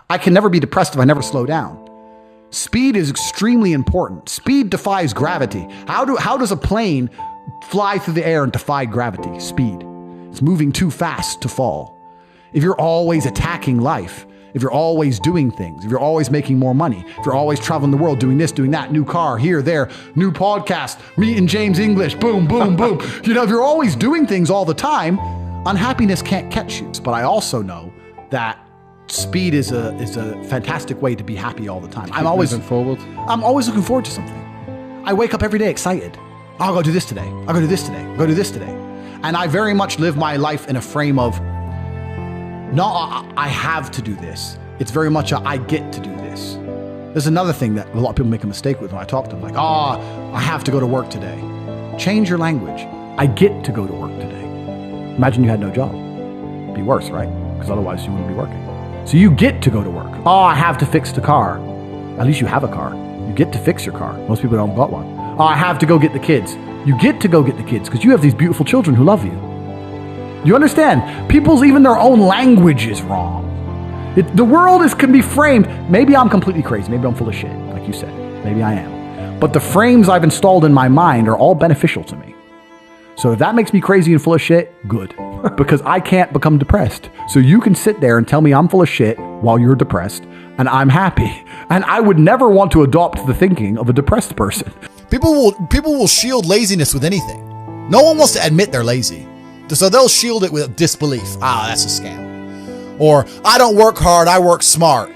I can never be depressed if I never slow down. Speed is extremely important. Speed defies gravity. How does a plane fly through the air and defy gravity? Speed. It's moving too fast to fall. If you're always attacking life, if you're always doing things, if you're always making more money, if you're always traveling the world, doing this, doing that, new car, here, there, new podcast, meeting James English, boom, boom, boom. If you're always doing things all the time, unhappiness can't catch you. But I also know that speed is a fantastic way to be happy all the time. I'm always looking forward to something. I wake up every day excited. I'll go do this today. I'll go do this today. I'll go do this today. And I very much live my life in a frame of, not I have to do this. It's very much a I get to do this. There's another thing that a lot of people make a mistake with when I talk to them, like, I have to go to work today. Change your language. I get to go to work today. Imagine you had no job. It'd be worse, right? Because otherwise you wouldn't be working. So you get to go to work. I have to fix the car. At least you have a car. You get to fix your car. Most people don't got one. I have to go get the kids. You get to go get the kids because you have these beautiful children who love you. You understand? People's, even their own language is wrong. The world can be framed. Maybe I'm completely crazy. Maybe I'm full of shit, like you said. Maybe I am. But the frames I've installed in my mind are all beneficial to me. So if that makes me crazy and full of shit, good. Because I can't become depressed. So you can sit there and tell me I'm full of shit while you're depressed, and I'm happy. And I would never want to adopt the thinking of a depressed person. People will shield laziness with anything. No one wants to admit they're lazy. So they'll shield it with disbelief. That's a scam. Or, I don't work hard, I work smart.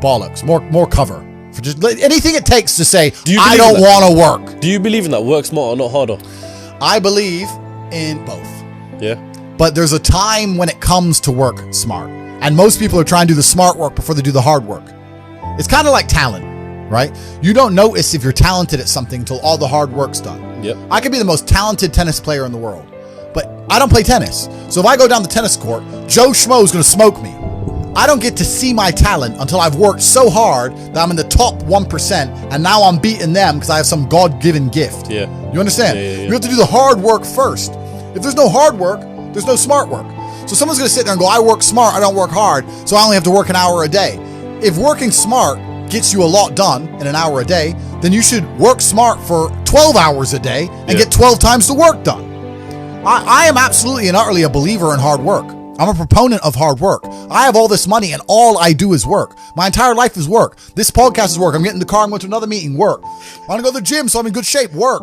Bollocks. More cover. For just anything it takes to say, I don't want to work. Do you believe in that? Work smart or not harder? I believe in both. Yeah. But there's a time when it comes to work smart. And most people are trying to do the smart work before they do the hard work. It's kind of like talent, right? You don't notice if you're talented at something until all the hard work's done. Yep. I could be the most talented tennis player in the world, but I don't play tennis. So if I go down the tennis court, Joe Schmo is going to smoke me. I don't get to see my talent until I've worked so hard that I'm in the top 1%, and now I'm beating them because I have some God-given gift. Yeah. You understand? Yeah. You have to do the hard work first. If there's no hard work, there's no smart work. So someone's going to sit there and go, I work smart, I don't work hard, so I only have to work an hour a day. If working smart gets you a lot done in an hour a day, then you should work smart for 12 hours a day and get 12 times the work done. I am absolutely and utterly a believer in hard work. I'm a proponent of hard work. I have all this money and all I do is work. My entire life is work. This podcast is work. I'm getting in the car and going to another meeting, work. I want to go to the gym so I'm in good shape, work.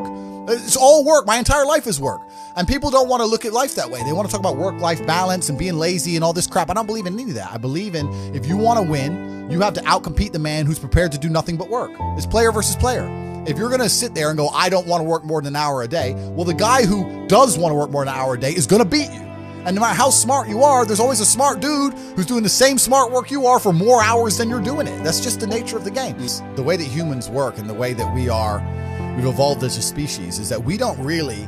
It's all work. My entire life is work. And people don't want to look at life that way. They want to talk about work-life balance and being lazy and all this crap. I don't believe in any of that. I believe in, if you want to win, you have to outcompete the man who's prepared to do nothing but work. It's player versus player. If you're going to sit there and go, I don't want to work more than an hour a day, well, the guy who does want to work more than an hour a day is going to beat you. And no matter how smart you are, there's always a smart dude who's doing the same smart work you are for more hours than you're doing it. That's just the nature of the game. The way that humans work and the way that we've evolved as a species is that we don't really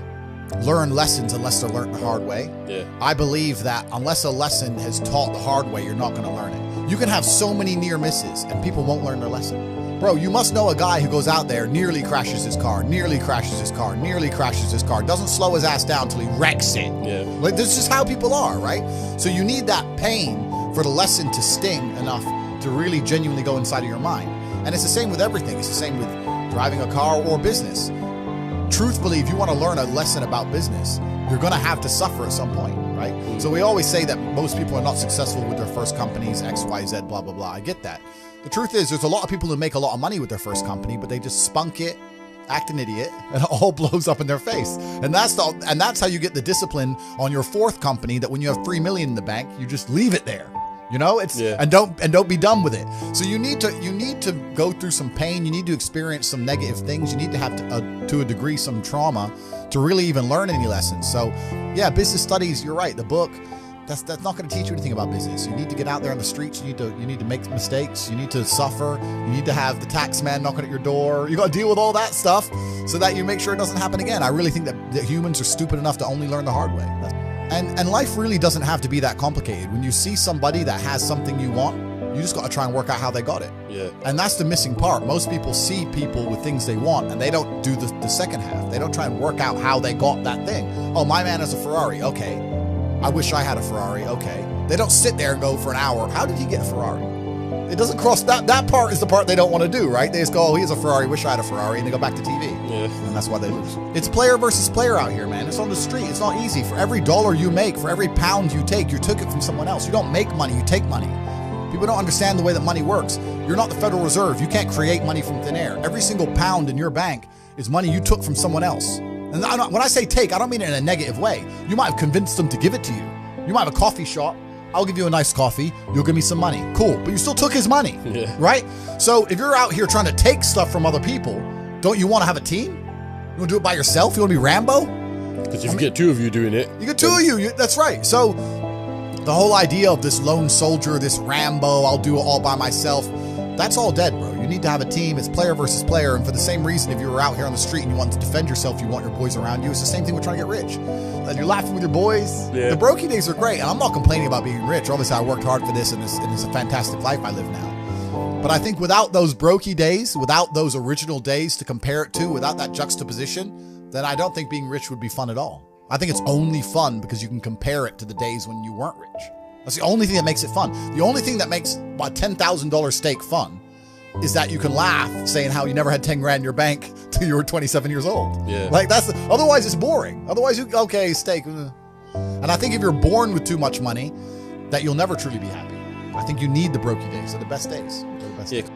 learn lessons unless they're learned the hard way. Yeah. I believe that unless a lesson is taught the hard way, you're not going to learn it. You can have so many near misses and people won't learn their lesson. Bro, you must know a guy who goes out there, nearly crashes his car, doesn't slow his ass down until he wrecks it. Yeah. Like, this is just how people are, right? So you need that pain for the lesson to sting enough to really genuinely go inside of your mind. And it's the same with everything. It's the same with driving a car or business. Truthfully, if you want to learn a lesson about business, you're going to have to suffer at some point, right? So we always say that most people are not successful with their first companies, X, Y, Z, blah, blah, blah. I get that. The truth is, there's a lot of people who make a lot of money with their first company, but they just spunk it, act an idiot, and it all blows up in their face. And that's how you get the discipline on your fourth company, that when you have $3 million in the bank, you just leave it there. You know, and don't be done with it. So you need to go through some pain. You need to experience some negative things. You need to have to a degree some trauma to really even learn any lessons. So yeah, business studies, you're right. The book, that's not going to teach you anything about business. You need to get out there on the streets. You need to make mistakes. You need to suffer. You need to have the tax man knocking at your door. You got to deal with all that stuff so that you make sure it doesn't happen again. I really think that humans are stupid enough to only learn the hard way. And life really doesn't have to be that complicated. When you see somebody that has something you want, you just got to try and work out how they got it. Yeah. And that's the missing part. Most people see people with things they want and they don't do the second half. They don't try and work out how they got that thing. Oh, my man has a Ferrari. Okay. I wish I had a Ferrari. Okay. They don't sit there and go for an hour, how did he get a Ferrari? It doesn't cross that part is the part they don't want to do, right? They just go, oh, he has a Ferrari, wish I had a Ferrari, and they go back to TV. Yeah. And that's why they lose. It's player versus player out here, man. It's on the street. It's not easy. For every dollar you make, for every pound you take, you took it from someone else. You don't make money, you take money. People don't understand the way that money works. You're not the Federal Reserve. You can't create money from thin air. Every single pound in your bank is money you took from someone else. And when I say take, I don't mean it in a negative way. You might have convinced them to give it to you. You might have a coffee shop. I'll give you a nice coffee. You'll give me some money. Cool. But you still took his money, right? So if you're out here trying to take stuff from other people, don't you want to have a team? You want to do it by yourself? You want to be Rambo? Because if you get two of you doing it. You get two of you. That's right. So the whole idea of this lone soldier, this Rambo, I'll do it all by myself, that's all dead, bro. You need to have a team. It's player versus player. And for the same reason, if you were out here on the street and you want to defend yourself, you want your boys around you. It's the same thing with trying to get rich. And you're laughing with your boys. Yeah. The brokey days are great. And I'm not complaining about being rich. Obviously, I worked hard for this, and it's a fantastic life I live now. But I think without those brokey days, without those original days to compare it to, without that juxtaposition, then I don't think being rich would be fun at all. I think it's only fun because you can compare it to the days when you weren't rich. That's the only thing that makes it fun. The only thing that makes a $10,000 steak fun is that you can laugh saying how you never had 10 grand in your bank till you were 27 years old. Yeah. Like otherwise it's boring. Otherwise, okay, steak. And I think if you're born with too much money, that you'll never truly be happy. I think you need the brokey days. They're the best days. They're the best days.